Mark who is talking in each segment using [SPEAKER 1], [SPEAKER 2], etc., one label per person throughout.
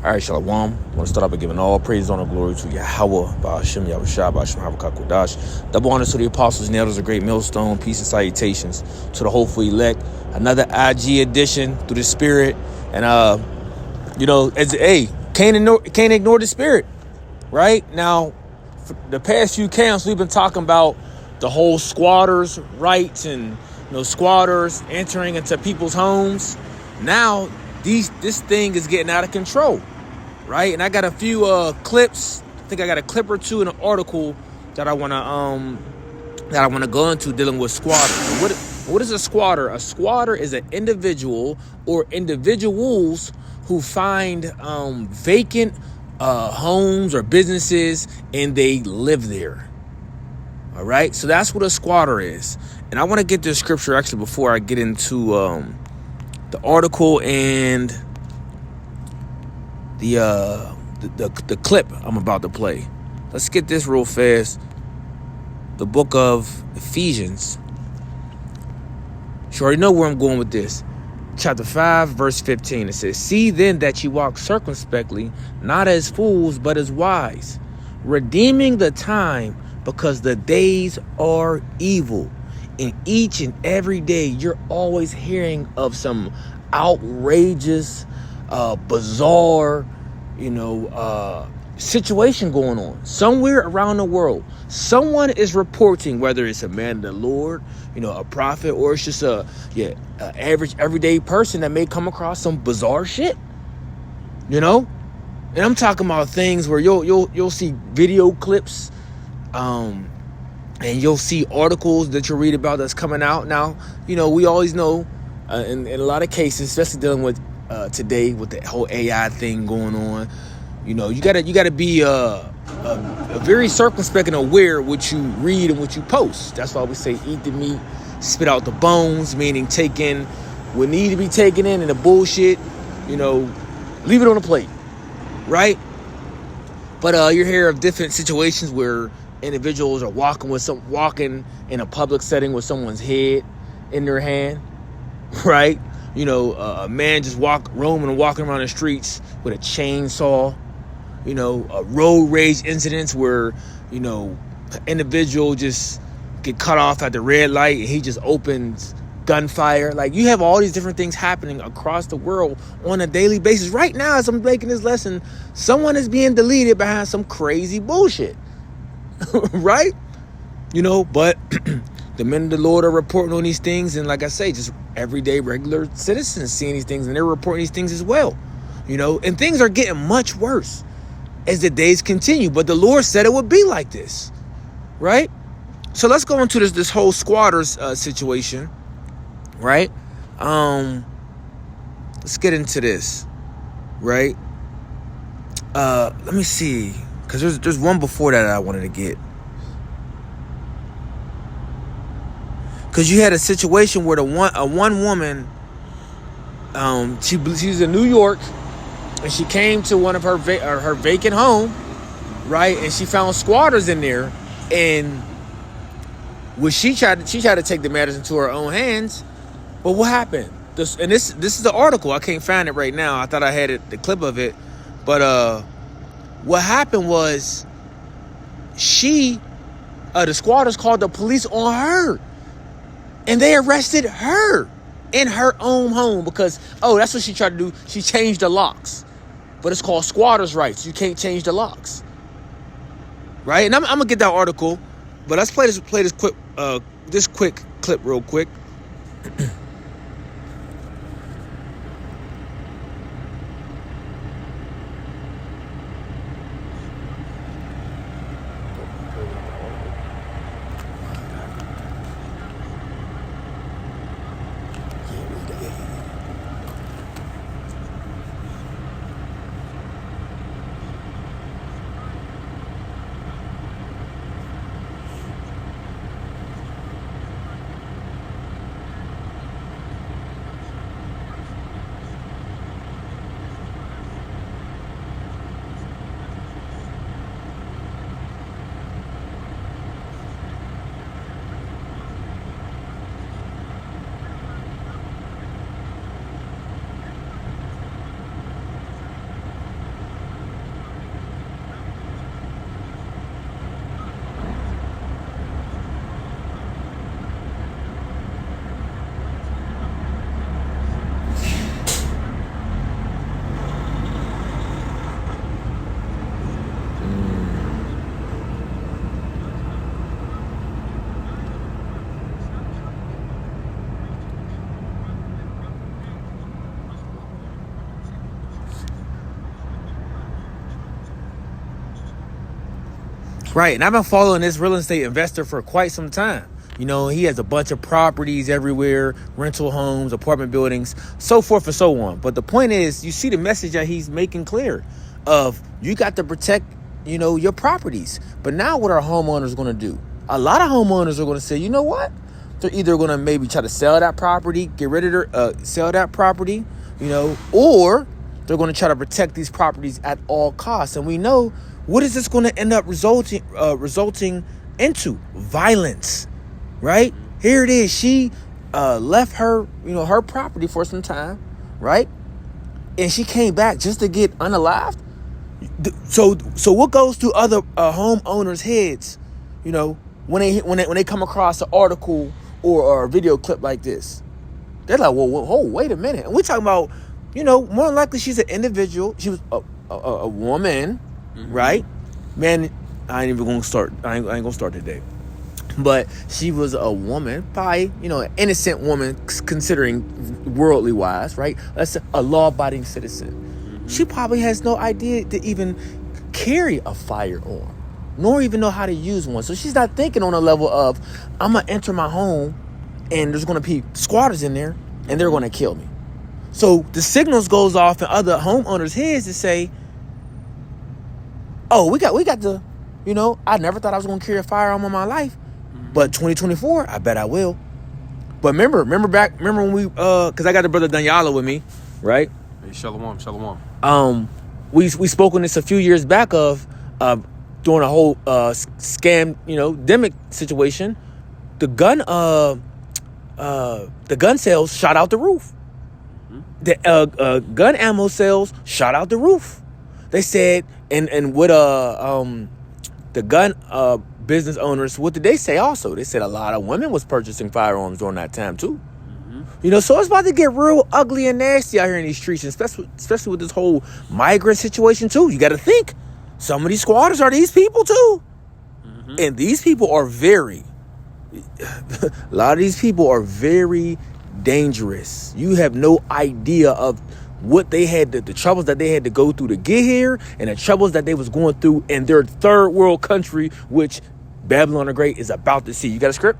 [SPEAKER 1] All right, Shalom. I want to start off by giving all praise, honor, glory to Yahweh, Ba'ashem, Yahushua, Ba'ashem, Havakakodash. Double honors to the apostles and elders of Great Millstone. Peace and salutations to the hopeful elect. Another IG edition through the Spirit. And, can't ignore the Spirit, right? Now, for the past few camps, we've been talking about the whole squatters' rights and, squatters entering into people's homes. Now, this thing is getting out of control, right? And I got a few clips. I think I got a clip or two in an article that I wanna go into dealing with squatters. What is a squatter? A squatter is an individual or individuals who find vacant homes or businesses and they live there. All right, so that's what a squatter is. And I want to get this scripture actually before I get into the article and the clip I'm about to play. Let's get this real fast. The book of Ephesians. You already know where I'm going with this. Chapter 5, verse 15. It says, "See then that ye walk circumspectly, not as fools, but as wise, redeeming the time, because the days are evil." And each and every day, you're always hearing of some outrageous, bizarre, situation going on somewhere around the world. Someone is reporting, whether it's a man of the Lord, a prophet, or it's just average everyday person that may come across some bizarre shit. And I'm talking about things where you'll see video clips, and you'll see articles that you'll read about that's coming out. Now, we always know in a lot of cases, especially dealing with today with the whole AI thing going on, you gotta be very circumspect and aware what you read and what you post. That's why we say eat the meat, spit out the bones, meaning take in what need to be taken in, and the bullshit, leave it on the plate, right? But you hear of different situations where individuals are walking in a public setting with someone's head in their hand, right? A man just walking around the streets with a chainsaw. Road rage incidents where, an individual just get cut off at the red light and he just opens gunfire. Like, you have all these different things happening across the world on a daily basis. Right now, as I'm making this lesson, someone is being deleted behind some crazy bullshit. Right? But the men of the Lord are reporting on these things, and like I say, just everyday regular citizens seeing these things, and they're reporting these things as well. And things are getting much worse as the days continue, but the Lord said it would be like this, right? So let's go into this whole squatters situation, right? Let's get into this, right? Let me see, because there's one before that I wanted to get. Because you had a situation where one woman, she was in New York, and she came to one of her vacant home, right? And she found squatters in there, and she tried to take the matters into her own hands. But what happened? This is the article. I can't find it right now. I thought I had the clip of it, but what happened was the squatters called the police on her, and they arrested her in her own home because, that's what she tried to do. She changed the locks, but it's called squatters' rights. You can't change the locks, right? And I'm gonna get that article, but let's play this quick clip real quick. Right, and I've been following this real estate investor for quite some time. You know, he has a bunch of properties everywhere, rental homes, apartment buildings, so forth and so on. But the point is, you see the message that he's making clear of you got to protect, you know, your properties. But now what are homeowners going to do? A lot of homeowners are going to say, you know what? They're either going to maybe try to sell that property, get rid of sell that property, you know, or they're going to try to protect these properties at all costs. And we know, what is this going to end up resulting into? Violence, right? Here it is. She left her, you know, her property for some time, right? And she came back just to get unalived. So what goes through other homeowners' heads, you know, when they come across an article or a video clip like this? They're like, whoa, wait a minute. And we're talking about, you know, more than likely she's an individual. She was a woman, right? Man, I ain't gonna start today. But she was a woman, probably, you know, an innocent woman considering worldly wise, right? That's a law-abiding citizen. She probably has no idea to even carry a firearm, nor even know how to use one. So she's not thinking on a level of, I'm gonna enter my home and there's gonna be squatters in there and they're gonna kill me. So the signals goes off in other homeowners' heads to say, oh, we got the, you know, I never thought I was going to carry a firearm in my life, but 2024, I bet I will. But remember when we, because I got the brother Danyala with me, right?
[SPEAKER 2] Hey, Shalom.
[SPEAKER 1] We spoke on this a few years back of during a whole scam, you know, demic situation. The gun sales shot out the roof. The gun ammo sales shot out the roof. They said, and with the gun business owners, what did they say also? They said a lot of women was purchasing firearms during that time too. You know, so it's about to get real ugly and nasty out here in these streets, and especially with this whole migrant situation too. You got to think, some of these squatters are these people too. And these people are a lot of these people are very dangerous. You have no idea of what they had, the troubles that they had to go through to get here, and the troubles that they was going through in their third world country, which Babylon the Great is about to see. You got a script?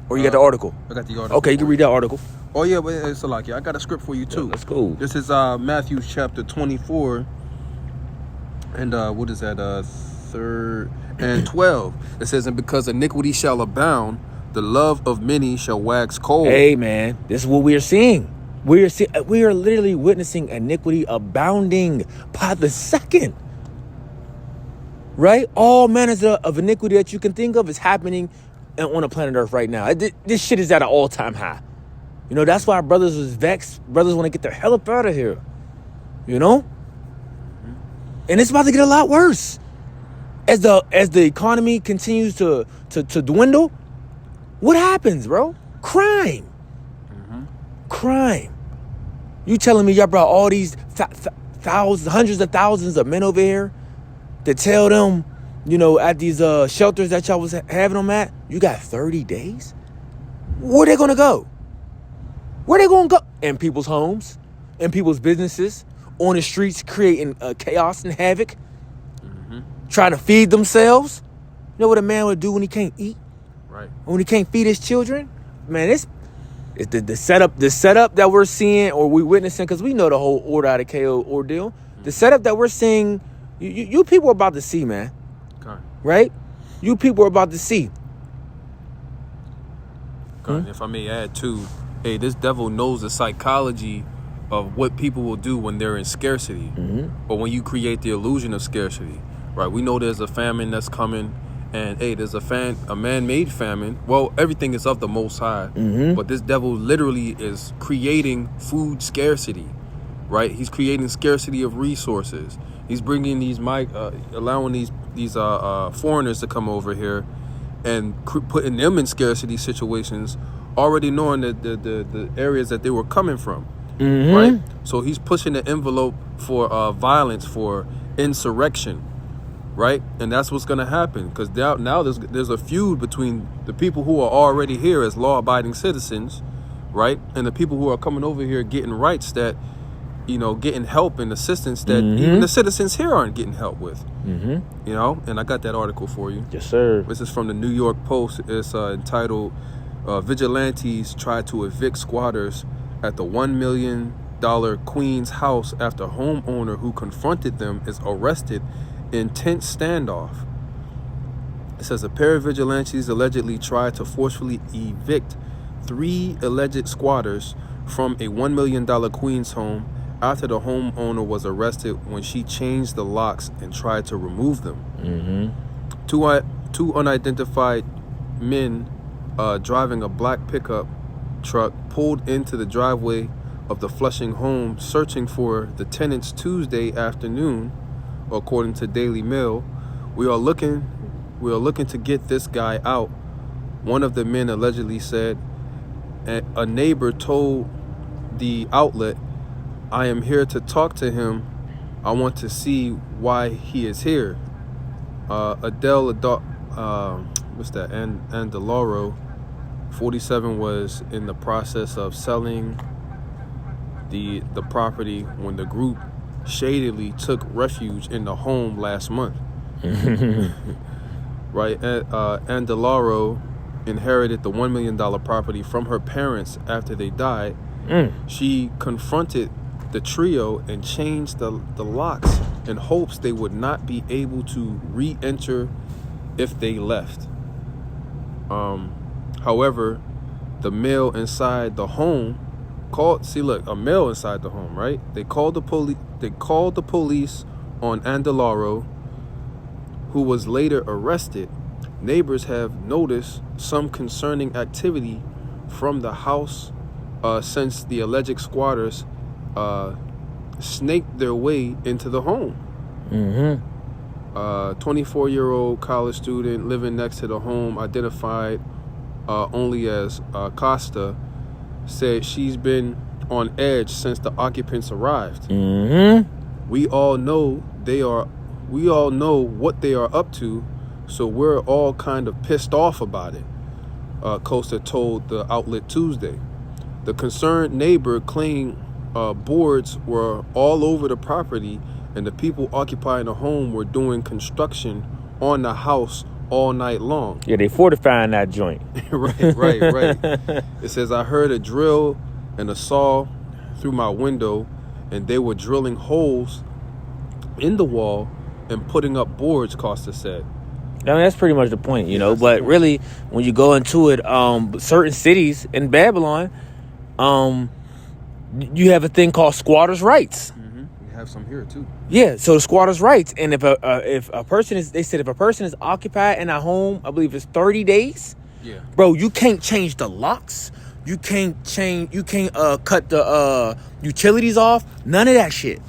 [SPEAKER 1] Or you got the article?
[SPEAKER 2] I got the article.
[SPEAKER 1] Okay, you can read that article.
[SPEAKER 2] Oh yeah, but it's like, I got a script for you too.
[SPEAKER 1] Yeah, that's cool.
[SPEAKER 2] This is Matthew chapter 24, and what is that? 3 and 12. It says, and because iniquity shall abound, the love of many shall wax cold.
[SPEAKER 1] Hey man, this is what we are seeing. We are literally witnessing iniquity abounding by the second. Right? All manners of iniquity that you can think of is happening on the planet Earth right now. This shit is at an all-time high. You know, that's why brothers is vexed. Brothers want to get their hell up out of here. You know? And it's about to get a lot worse. As the economy continues to dwindle, what happens, bro? Crime. Crime. You telling me y'all brought all these thousands, hundreds of thousands of men over here to tell them, you know, at these shelters that y'all was having them at, you got 30 days? Where they gonna go? Where they gonna go? In people's homes, in people's businesses, on the streets, creating chaos and havoc, trying to feed themselves. You know what a man would do when he can't eat?
[SPEAKER 2] Right.
[SPEAKER 1] When he can't feed his children? Man, it's the setup that we're seeing or we witnessing, because we know the whole order out of KO ordeal. The setup that we're seeing, you people are about to see, man.
[SPEAKER 2] Okay.
[SPEAKER 1] Right? You people are about to see.
[SPEAKER 2] Okay. If I may add too, hey, this devil knows the psychology of what people will do when they're in scarcity, or when you create the illusion of scarcity. Right? We know there's a famine that's coming. And hey, there's a man-made famine. Well, everything is of the Most High, but this devil literally is creating food scarcity, right? He's creating scarcity of resources. He's bringing these allowing these foreigners to come over here and putting them in scarcity situations, already knowing that the areas that they were coming from, right? So he's pushing the envelope for violence, for insurrection. Right, and that's what's gonna happen, because now there's a feud between the people who are already here as law-abiding citizens, right, and the people who are coming over here getting rights that getting help and assistance that even the citizens here aren't getting help with.
[SPEAKER 1] Mm-hmm.
[SPEAKER 2] And I got that article for you.
[SPEAKER 1] Yes, sir.
[SPEAKER 2] This is from the New York Post. It's entitled Vigilantes Try to Evict Squatters at the $1 million Queens house after homeowner who confronted them is arrested in tense standoff. It says a pair of vigilantes allegedly tried to forcefully evict 3 alleged squatters from a $1 million Queens home after the homeowner was arrested when she changed the locks and tried to remove them.
[SPEAKER 1] Mm-hmm.
[SPEAKER 2] Two unidentified men driving a black pickup truck pulled into the driveway of the Flushing home searching for the tenants Tuesday afternoon, according to Daily Mail. We are looking to get this guy out, one of the men allegedly said. A neighbor told the outlet, I am here to talk to him. I want to see why he is here. Adele, Andaloro, 47, was in the process of selling the property when the group shadily took refuge in the home last month. Right, Andaloro inherited the $1 million property from her parents after they died. She confronted the trio and changed the locks in hopes they would not be able to re-enter if they left. However, the male inside the home a male inside the home, right? They called the police on Andaloro, who was later arrested. Neighbors have noticed some concerning activity from the house since the alleged squatters snaked their way into the home. 24-year-old college student living next to the home, identified only as Costa, said she's been on edge since the occupants arrived. We all know what they are up to, so we're all kind of pissed off about it, Costa told the outlet Tuesday. The concerned neighbor claimed boards were all over the property and the people occupying the home were doing construction on the house all night long.
[SPEAKER 1] Yeah, they fortifying that joint.
[SPEAKER 2] Right. It says, I heard a drill and a saw through my window, and they were drilling holes in the wall and putting up boards, Costa said.
[SPEAKER 1] I mean, that's pretty much the point, but really, when you go into it, certain cities in Babylon, you have a thing called squatters' rights.
[SPEAKER 2] We have some here too.
[SPEAKER 1] Yeah, so the squatters' rights, and if a person is occupied in a home, I believe it's 30 days.
[SPEAKER 2] Yeah,
[SPEAKER 1] bro, you can't change the locks. You can't cut the utilities off. None of that shit.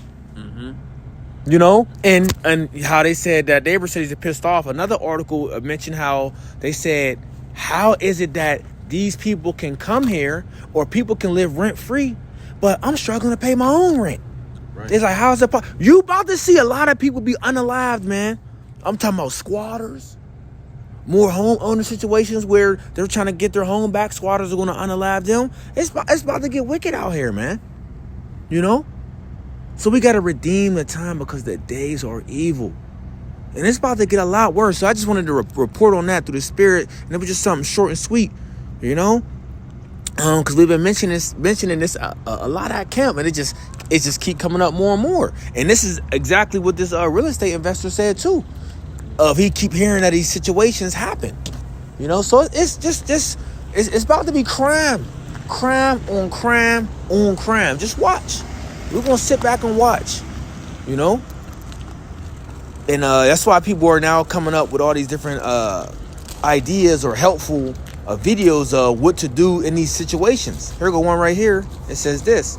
[SPEAKER 1] And how they said that neighbor said he's pissed off. Another article mentioned how they said, how is it that these people can come here or people can live rent free, but I'm struggling to pay my own rent? Right. It's like, how's it possible? You about to see a lot of people be unalived, man. I'm talking about squatters, more homeowner situations where they're trying to get their home back. Squatters are going to unalive them. It's about to get wicked out here, man. So we got to redeem the time because the days are evil. And it's about to get a lot worse. So I just wanted to report on that through the spirit. And it was just something short and sweet, because we've been mentioning this a lot at camp, and it just keep coming up more and more. And this is exactly what this real estate investor said too. He keep hearing that these situations happen, So it's just it's about to be crime on crime on crime. Just watch. We're gonna sit back and watch, And that's why people are now coming up with all these different ideas or helpful videos of what to do in these situations. Here go one right here. It says this.